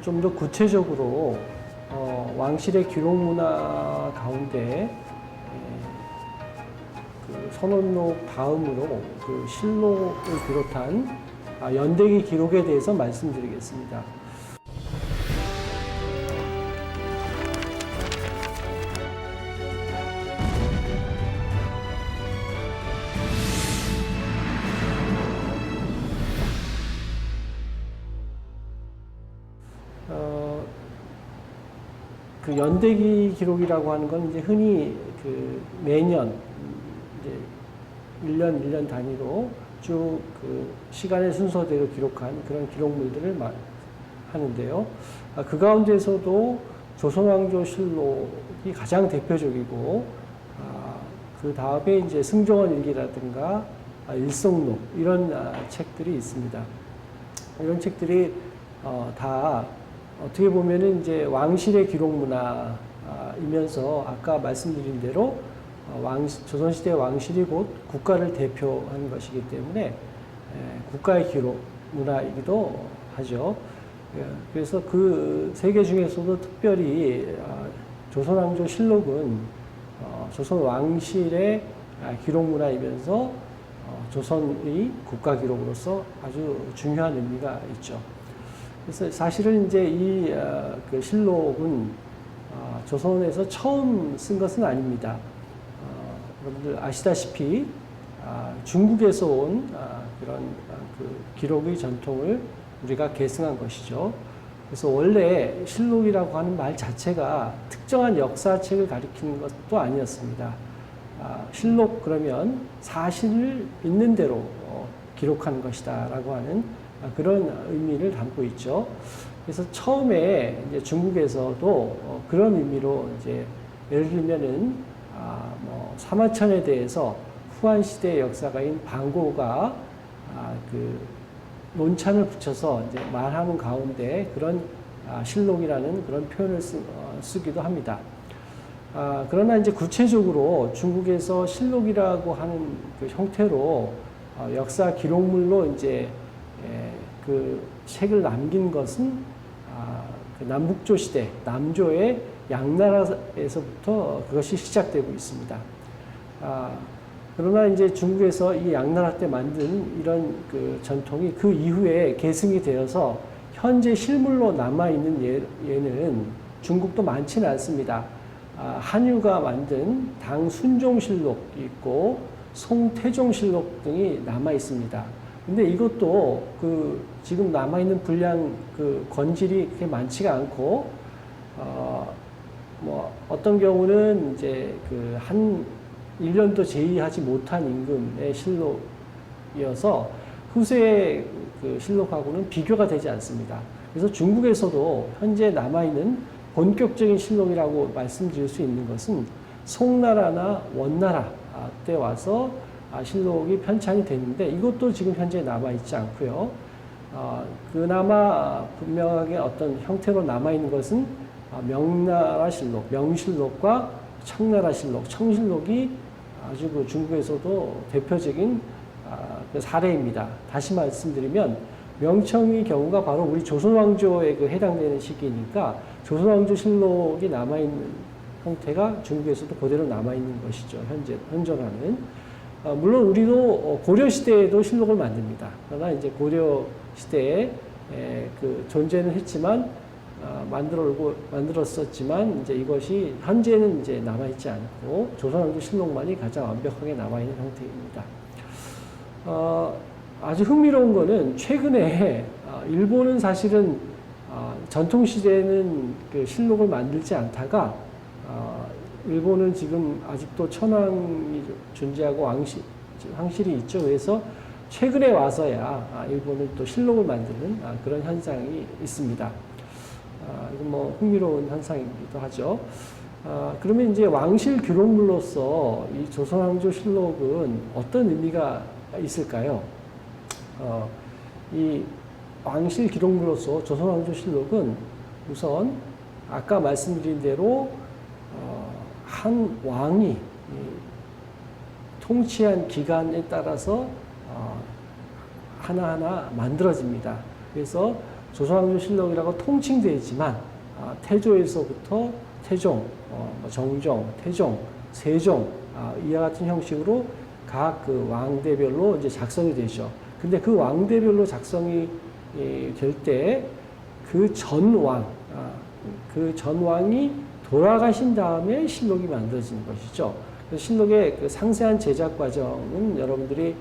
좀 더 구체적으로 왕실의 기록 문화 가운데 그 선원록 다음으로 그 실록을 비롯한 연대기 기록에 대해서 말씀드리겠습니다. 그 연대기 기록이라고 하는 건 이제 흔히 그 매년 이제 1년 단위로 쭉 그 시간의 순서대로 기록한 그런 기록물들을 하는데요. 그 가운데서도 조선왕조실록이 가장 대표적이고, 그 다음에 이제 승정원 일기라든가 일성록 이런 책들이 있습니다. 이런 책들이 다 어떻게 보면은 이제 왕실의 기록 문화이면서 아까 말씀드린 대로 조선시대 왕실이 곧 국가를 대표하는 것이기 때문에 국가의 기록 문화이기도 하죠. 그래서 그 세 개 중에서도 특별히 조선왕조실록은 조선 왕실의 기록 문화이면서 조선의 국가 기록으로서 아주 중요한 의미가 있죠. 그래서 사실은 이제 이 그 실록은 조선에서 처음 쓴 것은 아닙니다. 여러분들 아시다시피 중국에서 온 그런 그 기록의 전통을 우리가 계승한 것이죠. 그래서 원래 실록이라고 하는 말 자체가 특정한 역사책을 가리키는 것도 아니었습니다. 실록 그러면 사실을 있는 대로 기록하는 것이다라고 하는 그런 의미를 담고 있죠. 그래서 처음에 이제 중국에서도 그런 의미로 이제 예를 들면은 사마천에 대해서 후한 시대의 역사가인 방고가 그 논찬을 붙여서 이제 말하는 가운데 그런 실록이라는 그런 표현을 쓰기도 합니다. 그러나 이제 구체적으로 중국에서 실록이라고 하는 그 형태로 역사 기록물로 이제 그 책을 남긴 것은 그 남북조 시대, 남조의 양나라에서부터 그것이 시작되고 있습니다. 그러나 이제 중국에서 이 양나라 때 만든 이런 그 전통이 그 이후에 계승이 되어서 현재 실물로 남아있는 예는 중국도 많지는 않습니다. 한유가 만든 당순종실록이 있고 송태종실록 등이 남아 있습니다. 근데 이것도 그 지금 남아있는 분량 그 권질이 그렇게 많지가 않고, 뭐 어떤 경우는 이제 그 한 1년도 제의하지 못한 임금의 실록이어서 후세의 그 실록하고는 비교가 되지 않습니다. 그래서 중국에서도 현재 남아있는 본격적인 실록이라고 말씀드릴 수 있는 것은 송나라나 원나라 때 와서 실록이 편찬이 됐는데 이것도 지금 현재 남아있지 않고요. 그나마 분명하게 어떤 형태로 남아있는 것은 명나라 실록, 명실록과 청나라 실록, 청실록이 아주 그 중국에서도 대표적인 그 사례입니다. 다시 말씀드리면 명청의 경우가 바로 우리 조선왕조에 그 해당되는 시기니까 조선왕조 실록이 남아있는 형태가 중국에서도 그대로 남아있는 것이죠. 현존하는. 물론 우리도 고려시대에도 실록을 만듭니다. 그러나 이제 고려시대에 그 존재는 했지만, 만들었었지만, 이제 이것이 현재는 이제 남아있지 않고 조선왕조 실록만이 가장 완벽하게 남아있는 형태입니다. 아주 흥미로운 거는 최근에 일본은 사실은 전통시대에는 그 실록을 만들지 않다가 일본은 지금 아직도 천황이 존재하고 황실이 있죠. 그래서 최근에 와서야 일본은 또 실록을 만드는 그런 현상이 있습니다. 이건 뭐 흥미로운 현상이기도 하죠. 그러면 이제 왕실 기록물로서 이 조선왕조 실록은 어떤 의미가 있을까요? 이 왕실 기록물로서 조선왕조 실록은 우선 아까 말씀드린 대로 한 왕이 통치한 기간에 따라서 하나하나 만들어집니다. 그래서 조선왕조실록이라고 통칭되어 있지만 태조에서부터 태종, 정종, 태종, 세종 이와 같은 형식으로 각 그 왕대별로 이제 작성이 되죠. 근데 그 왕대별로 작성이 될 때 그 전왕, 그 전왕이 돌아가신 다음에 실록이 만들어지는 것이죠. 실록의 그 상세한 제작 과정은 여러분들이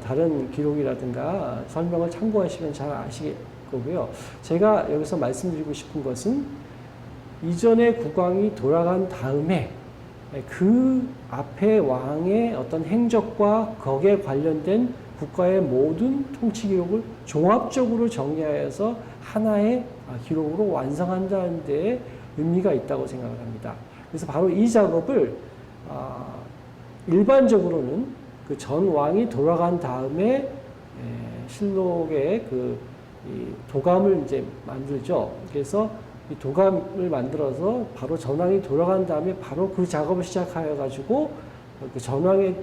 다른 기록이라든가 설명을 참고하시면 잘 아실 거고요. 제가 여기서 말씀드리고 싶은 것은 이전의 국왕이 돌아간 다음에 그 앞에 왕의 어떤 행적과 거기에 관련된 국가의 모든 통치 기록을 종합적으로 정리하여서 하나의 기록으로 완성한다는 데 의미가 있다고 생각을 합니다. 그래서 바로 이 작업을 일반적으로는 그 전 왕이 돌아간 다음에 실록의 그 도감을 이제 만들죠. 그래서 이 도감을 만들어서 바로 전왕이 돌아간 다음에 바로 그 작업을 시작하여 가지고 그 전왕에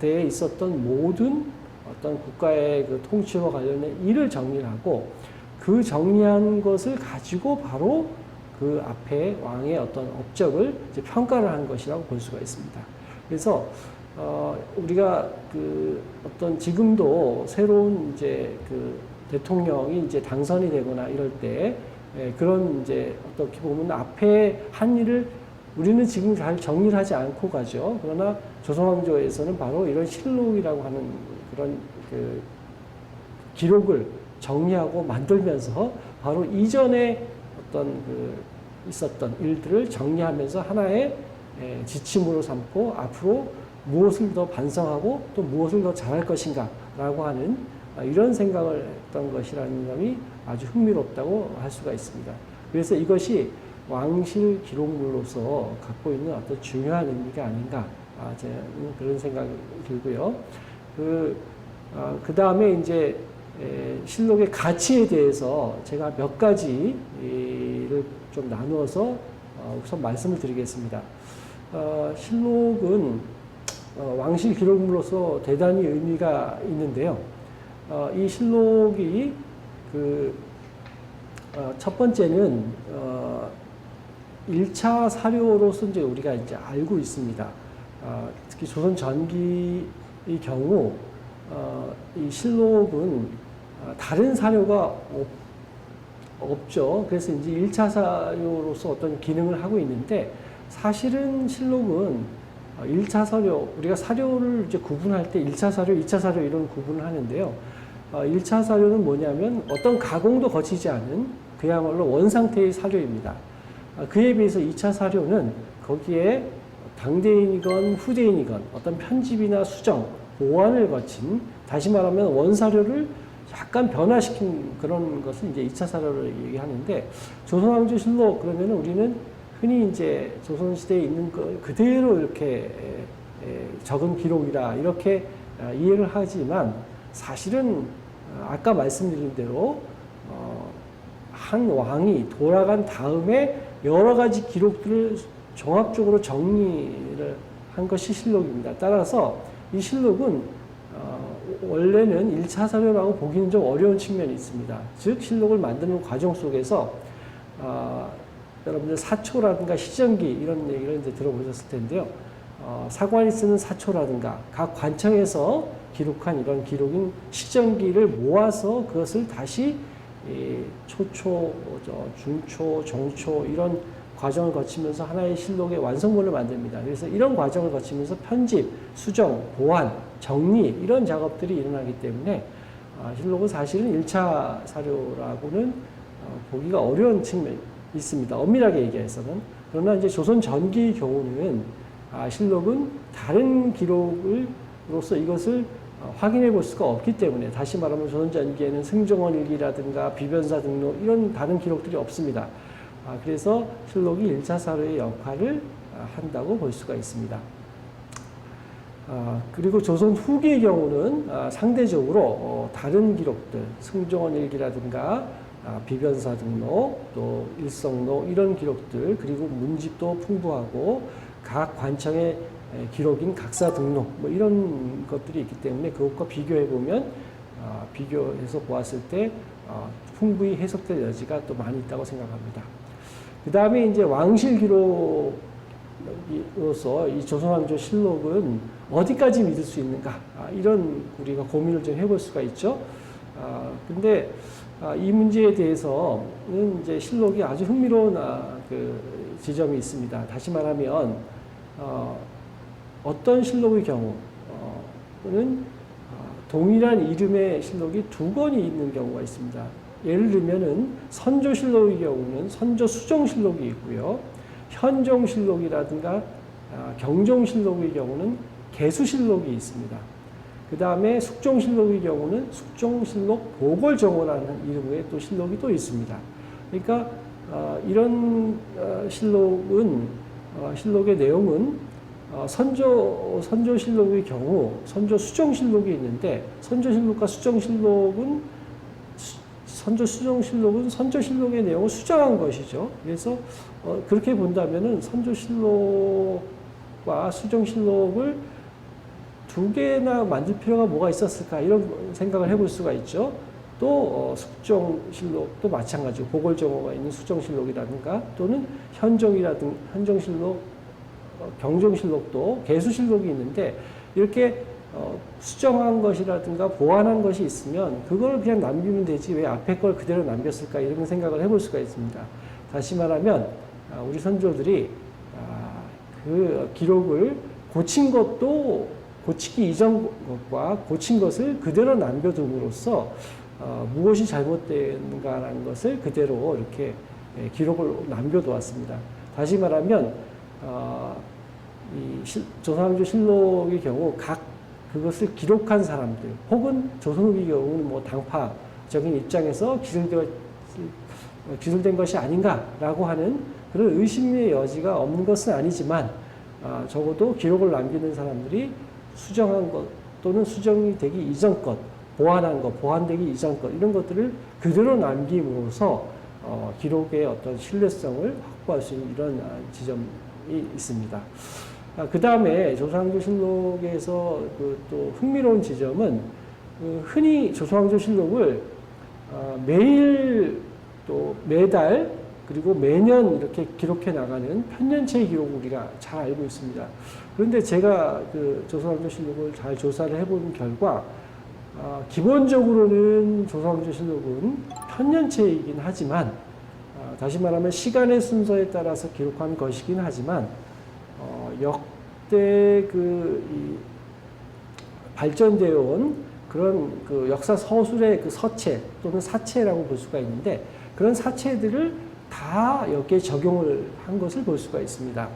대해 있었던 모든 어떤 국가의 그 통치와 관련된 일을 정리하고 그 정리한 것을 가지고 바로 그 앞에 왕의 어떤 업적을 이제 평가를 한 것이라고 볼 수가 있습니다. 그래서 우리가 그 어떤 지금도 새로운 이제 그 대통령이 이제 당선이 되거나 이럴 때 그런 이제 어떻게 보면 앞에 한 일을 우리는 지금 잘 정리를 하지 않고 가죠. 그러나 조선왕조에서는 바로 이런 실록이라고 하는 그런 그 기록을 정리하고 만들면서 바로 이전에 어떤 그 있었던 일들을 정리하면서 하나의 지침으로 삼고 앞으로 무엇을 더 반성하고 또 무엇을 더 잘할 것인가 라고 하는 이런 생각을 했던 것이라는 점이 아주 흥미롭다고 할 수가 있습니다. 그래서 이것이 왕실 기록물로서 갖고 있는 어떤 중요한 의미가 아닌가 저는 그런 생각이 들고요. 그 다음에 이제 실록의 가치에 대해서 제가 몇 가지를 좀 나누어서 우선 말씀을 드리겠습니다. 실록은 왕실 기록물로서 대단히 의미가 있는데요. 이 실록이 첫 번째는 1차 사료로서 이제 우리가 이제 알고 있습니다. 특히 조선 전기의 경우 이 실록은 다른 사료가 없죠. 그래서 이제 1차 사료로서 어떤 기능을 하고 있는데 사실은 실록은 1차 사료, 우리가 사료를 이제 구분할 때 1차 사료, 2차 사료 이런 구분을 하는데요. 1차 사료는 뭐냐면 어떤 가공도 거치지 않은 그야말로 원상태의 사료입니다. 그에 비해서 2차 사료는 거기에 당대인이건 후대인이건 어떤 편집이나 수정, 보완을 거친 다시 말하면 원사료를 약간 변화시킨 그런 것을 이제 2차 사료를 얘기하는데 조선왕조실록 그러면 우리는 흔히 이제 조선시대에 있는 거 그대로 이렇게 적은 기록이라 이렇게 이해를 하지만 사실은 아까 말씀드린 대로 한 왕이 돌아간 다음에 여러 가지 기록들을 종합적으로 정리를 한 것이 실록입니다. 따라서 이 실록은 원래는 1차 사료라고 보기는 좀 어려운 측면이 있습니다. 즉 실록을 만드는 과정 속에서 여러분들 사초라든가 시정기 이런 얘기를 이제 들어보셨을 텐데요. 사관이 쓰는 사초라든가 각 관청에서 기록한 이런 기록인 시정기를 모아서 그것을 다시 초초, 중초, 정초 이런 과정을 거치면서 하나의 실록의 완성본을 만듭니다. 그래서 이런 과정을 거치면서 편집, 수정, 보완, 정리 이런 작업들이 일어나기 때문에 실록은 사실은 1차 사료라고는 보기가 어려운 측면이 있습니다. 엄밀하게 얘기해서는. 그러나 이제 조선 전기의 경우는 실록은 다른 기록으로서 이것을 확인해 볼 수가 없기 때문에 다시 말하면 조선 전기에는 승정원 일기라든가 비변사 등록 이런 다른 기록들이 없습니다. 그래서 실록이 1차 사료의 역할을 한다고 볼 수가 있습니다. 그리고 조선 후기의 경우는 상대적으로 다른 기록들, 승정원 일기라든가 비변사 등록, 또 일성록 이런 기록들 그리고 문집도 풍부하고 각 관청의 기록인 각사 등록 뭐 이런 것들이 있기 때문에 그것과 비교해 보면 비교해서 보았을 때 풍부히 해석될 여지가 또 많이 있다고 생각합니다. 그 다음에 이제 왕실 기록으로서 이 조선왕조 실록은 어디까지 믿을 수 있는가, 이런 우리가 고민을 좀 해볼 수가 있죠. 근데 이 문제에 대해서는 이제 실록이 아주 흥미로운 그 지점이 있습니다. 다시 말하면 어떤 실록의 경우는 동일한 이름의 실록이 두 권이 있는 경우가 있습니다. 예를 들면은 선조실록의 경우는 선조수정실록이 있고요. 현종실록이라든가 경종실록의 경우는 개수실록이 있습니다. 그 다음에 숙종실록의 경우는 숙종실록 보궐정호라는 이름의 또 실록이 또 있습니다. 그러니까 이런 실록의 내용은 선조실록의 경우 선조수정실록이 있는데, 선조실록과 선조수정실록은 선조실록의 내용을 수정한 것이죠. 그래서 그렇게 본다면은 선조실록과 수정실록을 두 개나 만들 필요가 뭐가 있었을까, 이런 생각을 해볼 수가 있죠. 또 숙종실록도 마찬가지고 보궐정호가 있는 숙종실록이라든가 또는 현종실록, 경종실록도 개수실록이 있는데, 이렇게 수정한 것이라든가 보완한 것이 있으면 그걸 그냥 남기면 되지 왜 앞에 걸 그대로 남겼을까, 이런 생각을 해볼 수가 있습니다. 다시 말하면 우리 선조들이 그 기록을 고친 것도 고치기 이전 것과 고친 것을 그대로 남겨둠으로써 무엇이 잘못된가라는 것을 그대로 이렇게 기록을 남겨두었습니다. 다시 말하면 이 조선왕조 실록의 경우 각 그것을 기록한 사람들 혹은 조선 후기 경우는 뭐 당파적인 입장에서 기술된 것이 아닌가라고 하는 그런 의심의 여지가 없는 것은 아니지만, 적어도 기록을 남기는 사람들이 수정한 것 또는 수정이 되기 이전 것, 보완한 것, 보완되기 이전 것, 이런 것들을 그대로 남김으로써 기록의 어떤 신뢰성을 확보할 수 있는 이런 지점이 있습니다. 그 다음에 조선왕조 실록에서 또 흥미로운 지점은 흔히 조선왕조 실록을 매일 또 매달 그리고 매년 이렇게 기록해 나가는 편년체 기록을 우리가 잘 알고 있습니다. 그런데 제가 그 조선왕조 실록을 잘 조사를 해본 결과 기본적으로는 조선왕조 실록은 편년체이긴 하지만, 다시 말하면 시간의 순서에 따라서 기록한 것이긴 하지만, 역대 발전되어 온 그런 그 역사 서술의 그 서체 또는 사체라고 볼 수가 있는데, 그런 사체들을 다 여기에 적용을 한 것을 볼 수가 있습니다.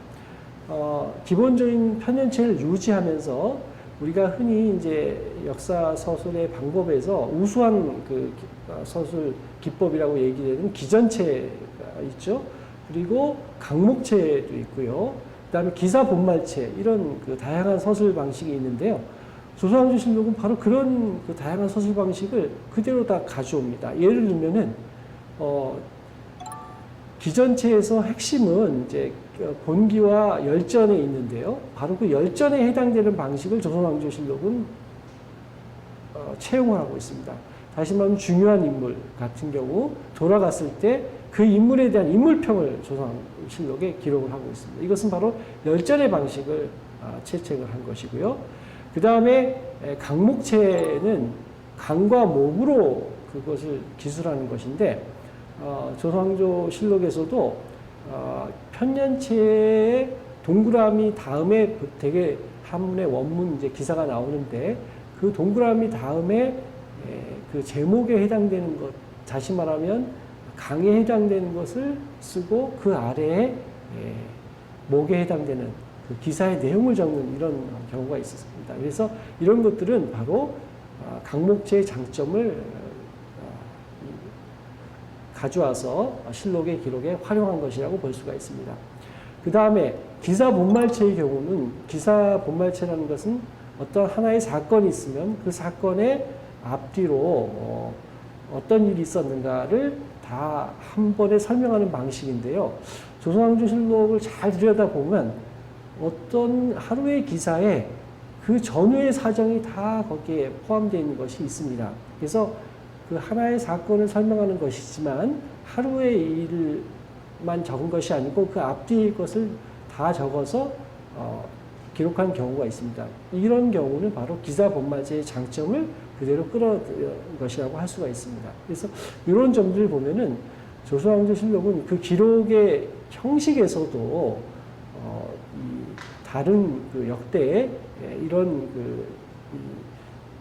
기본적인 편년체를 유지하면서 우리가 흔히 이제 역사 서술의 방법에서 우수한 그 서술 기법이라고 얘기되는 기전체가 있죠. 그리고 강목체도 있고요. 그다음에 기사 본말체, 이런 그 다양한 서술 방식이 있는데요. 조선왕조 실록은 바로 그런 그 다양한 서술 방식을 그대로 다 가져옵니다. 예를 들면은 기전체에서 핵심은 이제 본기와 열전에 있는데요. 바로 그 열전에 해당되는 방식을 조선왕조 실록은 채용을 하고 있습니다. 다시 말하면 중요한 인물 같은 경우 돌아갔을 때 그 인물에 대한 인물평을 조선실록에 기록을 하고 있습니다. 이것은 바로 열전의 방식을 채택을 한 것이고요. 그 다음에 강목체는 강과 목으로 그것을 기술하는 것인데, 조선왕조 실록에서도 편년체의 동그라미 다음에 되게 한문의 원문 이제 기사가 나오는데, 그 동그라미 다음에 그 제목에 해당되는 것, 다시 말하면 강에 해당되는 것을 쓰고 그 아래에 목에 해당되는 그 기사의 내용을 적는 이런 경우가 있었습니다. 그래서 이런 것들은 바로 강목체의 장점을 가져와서 실록의 기록에 활용한 것이라고 볼 수가 있습니다. 그 다음에 기사 본말체의 경우는, 기사 본말체라는 것은 어떤 하나의 사건이 있으면 그 사건의 앞뒤로 어떤 일이 있었는가를 다 한 번에 설명하는 방식인데요. 조선왕조 실록을 잘 들여다보면 어떤 하루의 기사에 그 전후의 사정이 다 거기에 포함되어 있는 것이 있습니다. 그래서 그 하나의 사건을 설명하는 것이지만 하루의 일만 적은 것이 아니고 그 앞뒤의 것을 다 적어서 기록한 경우가 있습니다. 이런 경우는 바로 기사 본마제의 장점을 그대로 끌어들인 것이라고 할 수가 있습니다. 그래서 이런 점들을 보면은 조선왕조실록은 그 기록의 형식에서도 다른 그 역대의 이런 그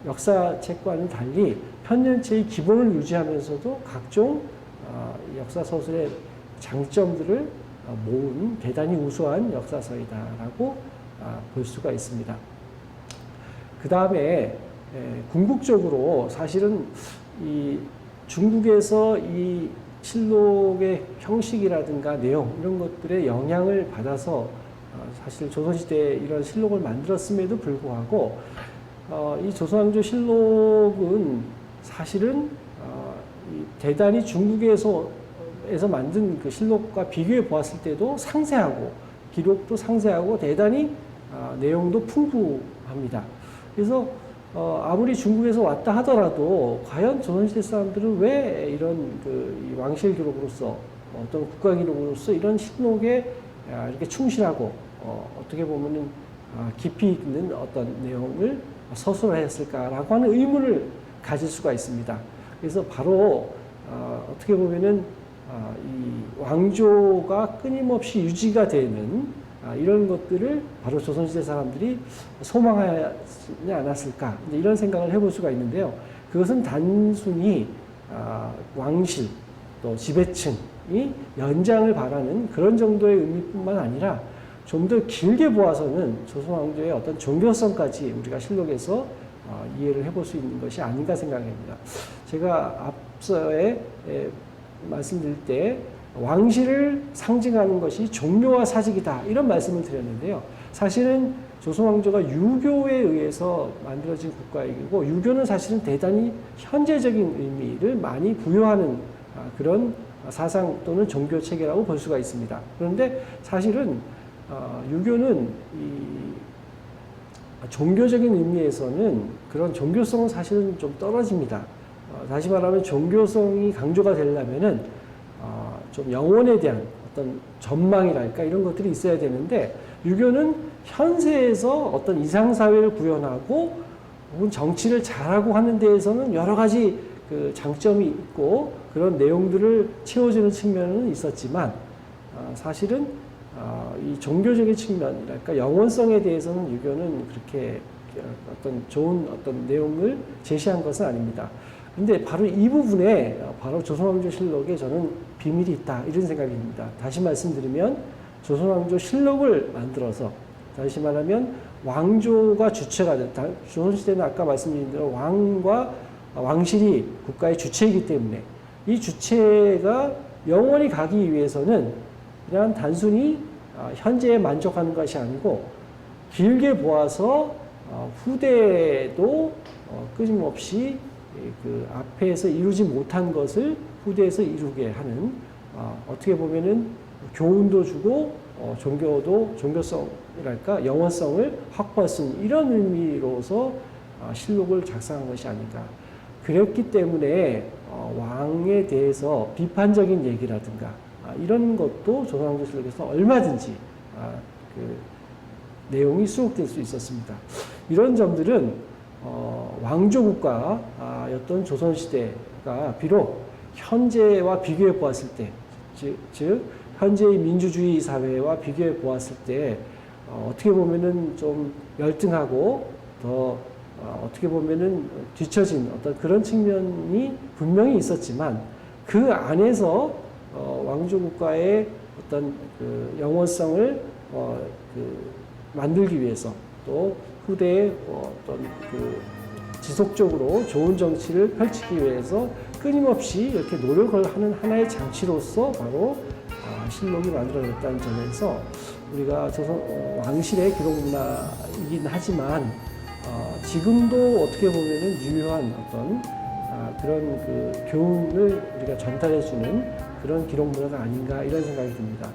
역사책과는 달리 편년체의 기본을 유지하면서도 각종 역사 서술의 장점들을 모은 대단히 우수한 역사서이다라고 볼 수가 있습니다. 그 다음에 궁극적으로 사실은 이 중국에서 이 실록의 형식이라든가 내용 이런 것들의 영향을 받아서 사실 조선시대에 이런 실록을 만들었음에도 불구하고 이 조선왕조실록은 사실은 대단히 중국에서 만든 그 실록과 비교해 보았을 때도 상세하고 기록도 상세하고 대단히 내용도 풍부합니다. 그래서 아무리 중국에서 왔다 하더라도 과연 조선시대 사람들은 왜 이런 그 왕실 기록으로서 어떤 국가 기록으로서 이런 실록에 이렇게 충실하고 어떻게 보면은 깊이 있는 어떤 내용을 서술했을까라고 하는 의문을 가질 수가 있습니다. 그래서 바로 어떻게 보면은 이 왕조가 끊임없이 유지가 되는 이런 것들을 바로 조선시대 사람들이 소망하지 않았을까 이런 생각을 해볼 수가 있는데요. 그것은 단순히 왕실 또 지배층이 연장을 바라는 그런 정도의 의미뿐만 아니라 좀 더 길게 보아서는 조선 왕조의 어떤 종교성까지 우리가 실록에서 이해를 해볼 수 있는 것이 아닌가 생각합니다. 제가 앞서에 말씀드릴 때 왕실을 상징하는 것이 종교와 사직이다 이런 말씀을 드렸는데요. 사실은 조선 왕조가 유교에 의해서 만들어진 국가이고 유교는 사실은 대단히 현재적인 의미를 많이 부여하는 그런 사상 또는 종교 체계라고 볼 수가 있습니다. 그런데 사실은 유교는 이 종교적인 의미에서는 그런 종교성은 사실은 좀 떨어집니다. 다시 말하면 종교성이 강조가 되려면은 좀 영혼에 대한 어떤 전망이랄까 이런 것들이 있어야 되는데 유교는 현세에서 어떤 이상사회를 구현하고 혹은 정치를 잘하고 하는 데에서는 여러 가지 그 장점이 있고 그런 내용들을 채워주는 측면은 있었지만 사실은 이 종교적인 측면이랄까 영혼성에 대해서는 유교는 그렇게 어떤 좋은 어떤 내용을 제시한 것은 아닙니다. 근데 바로 이 부분에 바로 조선왕조실록에 저는 비밀이 있다 이런 생각입니다. 다시 말씀드리면 조선왕조실록을 만들어서 다시 말하면 왕조가 주체가 됐다. 조선시대는 아까 말씀드린 대로 왕과 왕실이 국가의 주체이기 때문에 이 주체가 영원히 가기 위해서는 그냥 단순히 현재에 만족하는 것이 아니고 길게 보아서 후대에도 끊임없이 그 앞에서 이루지 못한 것을 후대에서 이루게 하는 어떻게 보면은 교훈도 주고 종교도 종교성이랄까 영원성을 확보할 수 있는 이런 의미로서 실록을 작성한 것이 아닌가. 그랬기 때문에 왕에 대해서 비판적인 얘기라든가 이런 것도 조선왕조실록에서 얼마든지 그 내용이 수록될 수 있었습니다. 이런 점들은 왕조국가였던 조선시대가 비록 현재와 비교해 보았을 때, 즉 현재의 민주주의 사회와 비교해 보았을 때 어떻게 보면은 좀 열등하고 더 어떻게 보면은 뒤처진 어떤 그런 측면이 분명히 있었지만 그 안에서 왕조국가의 어떤 그 영원성을 만들기 위해서 또 후대에 어떤 그 지속적으로 좋은 정치를 펼치기 위해서 끊임없이 이렇게 노력을 하는 하나의 장치로서 바로 실록이 만들어졌다는 점에서 우리가 조선 왕실의 기록 문화이긴 하지만 지금도 어떻게 보면은 유효한 어떤 그런 그 교훈을 우리가 전달해주는 그런 기록 문화가 아닌가 이런 생각이 듭니다.